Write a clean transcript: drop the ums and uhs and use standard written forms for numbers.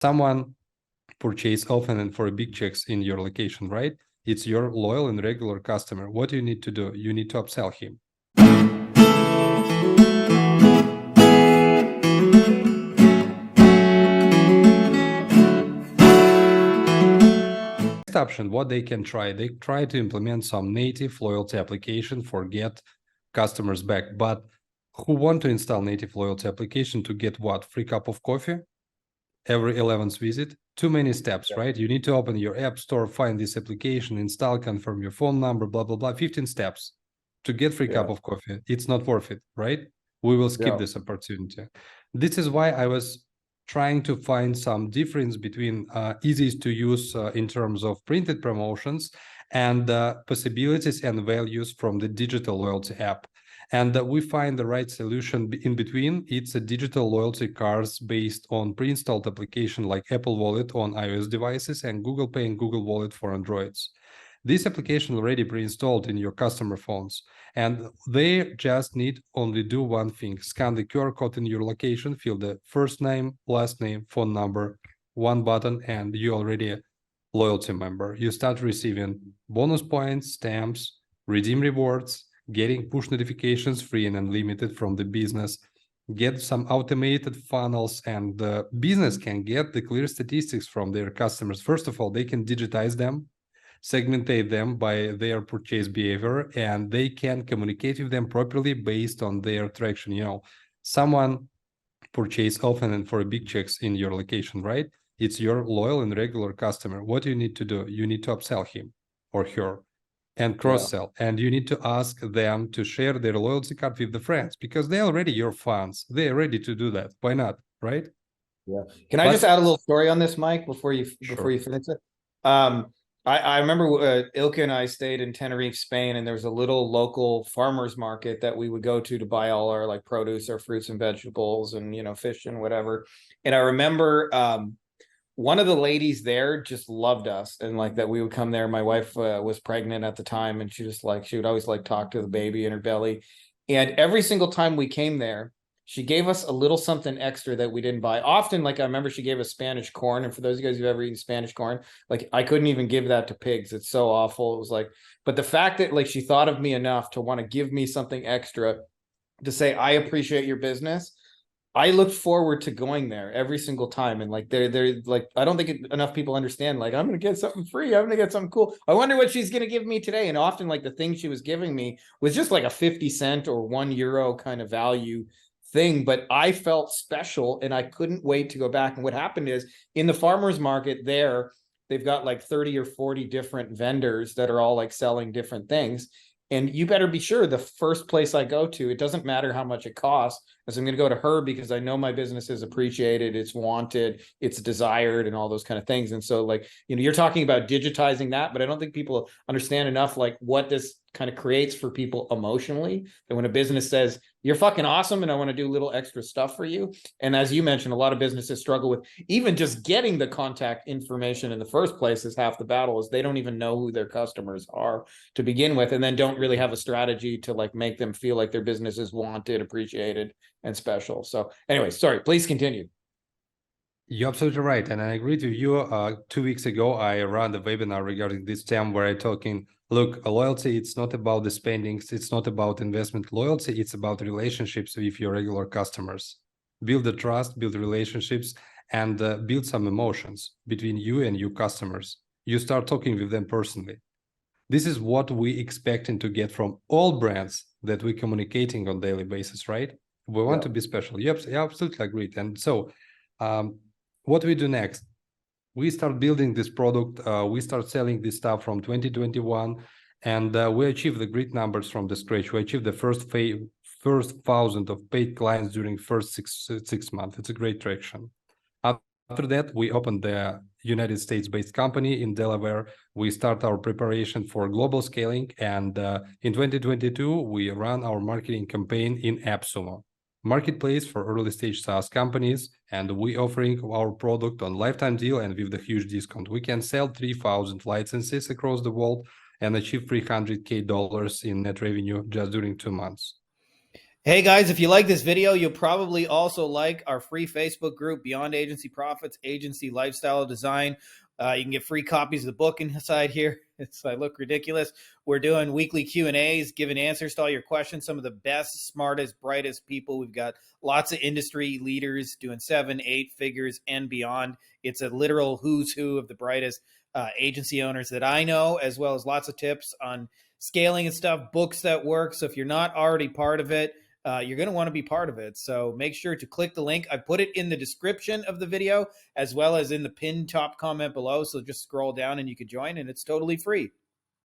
Someone purchase often and for big checks in your location, right? It's your loyal and regular customer. What do you need to do? You need to upsell him. Next option, what they can try, they try to implement some native loyalty application for get customers back. But who want to install native loyalty application to get what? Free cup of coffee every 11th visit? Too many steps, right? You need to open your app store, find this application, install, confirm your phone number, blah, blah, blah. 15 steps to get free cup of coffee. It's not worth it, right? We will skip this opportunity. This is why I was trying to find some difference between easiest to use in terms of printed promotions and possibilities and values from the digital loyalty app. And we find the right solution in between. It's a digital loyalty cards based on pre-installed application like Apple Wallet on iOS devices and Google Pay and Google Wallet for Androids. This application already pre-installed in your customer phones, and they just need only do one thing: scan the QR code in your location, fill the first name, last name, phone number, one button, and you're already a loyalty member. You start receiving bonus points, stamps, redeem rewards, getting push notifications free and unlimited from the business, get some automated funnels, and the business can get the clear statistics from their customers. First of all, they can digitize them, segmentate them by their purchase behavior, and they can communicate with them properly based on their traction. You know, someone purchase often and for big checks in your location, right? It's your loyal and regular customer. What do you need to do? You need to upsell him or her and cross-sell. And you need to ask them to share their loyalty card with the friends because they're already your fans. They're ready to do that. Why not, right? Yeah. Can I just add a little story on this, Mike, before you finish it? I remember Ilka and I stayed in Tenerife, Spain, and there was a little local farmers market that we would go to buy all our like produce, our fruits and vegetables, and fish and whatever. And I remember one of the ladies there just loved us, and like that we would come there. My wife was pregnant at the time, and she would always like talk to the baby in her belly. And every single time we came there, she gave us a little something extra that we didn't buy. Often, like I remember she gave us Spanish corn. And for those of you guys who've ever eaten Spanish corn, like I couldn't even give that to pigs. It's so awful. It was like, but the fact that like she thought of me enough to want to give me something extra to say, I appreciate your business. I looked forward to going there every single time. And like, they're like, I don't think enough people understand, like, I'm going to get something free. I'm going to get something cool. I wonder what she's going to give me today. And often like the thing she was giving me was just like a 50 cent or €1 kind of value thing, but I felt special and I couldn't wait to go back. And what happened is in the farmers market there, they've got like 30 or 40 different vendors that are all like selling different things. And you better be sure the first place I go to, it doesn't matter how much it costs, as I'm going to go to her because I know my business is appreciated, it's wanted, it's desired, and all those kind of things. And so like, you're talking about digitizing that, but I don't think people understand enough like what this kind of creates for people emotionally, that when a business says, you're fucking awesome and I want to do a little extra stuff for you. And as you mentioned, a lot of businesses struggle with even just getting the contact information in the first place is half the battle, is they don't even know who their customers are to begin with, and then don't really have a strategy to like make them feel like their business is wanted, appreciated, and special. So anyway, sorry, please continue. You're absolutely right. And I agree with you. 2 weeks ago, I ran the webinar regarding this term where I'm talking, look, loyalty, it's not about the spendings. It's not about investment loyalty. It's about relationships with your regular customers. Build the trust, build relationships, and build some emotions between you and your customers. You start talking with them personally. This is what we expecting to get from all brands that we're communicating on a daily basis, right? We want to be special. Yep, yeah, absolutely agreed. And so what we do next? We start building this product. We start selling this stuff from 2021, and we achieve the great numbers from the scratch. We achieved the first 1,000 of paid clients during first six months. It's a great traction. After that, we opened the United States-based company in Delaware. We start our preparation for global scaling, and in 2022, we ran our marketing campaign in AppSumo, marketplace for early stage SaaS companies, and we offering our product on lifetime deal and with the huge discount. We can sell 3,000 licenses across the world and achieve $300K in net revenue just during 2 months. Hey guys, if you like this video, you'll probably also like our free Facebook group, Beyond Agency Profits, Agency Lifestyle Design. You can get free copies of the book inside here. I look ridiculous. We're doing weekly Q&As, giving answers to all your questions. Some of the best, smartest, brightest people. We've got lots of industry leaders doing 7, 8 figures and beyond. It's a literal who's who of the brightest agency owners that I know, as well as lots of tips on scaling and stuff, books that work. So if you're not already part of it, you're going to want to be part of it. So make sure to click the link. I put it in the description of the video as well as in the pinned top comment below. So just scroll down and you can join, and it's totally free.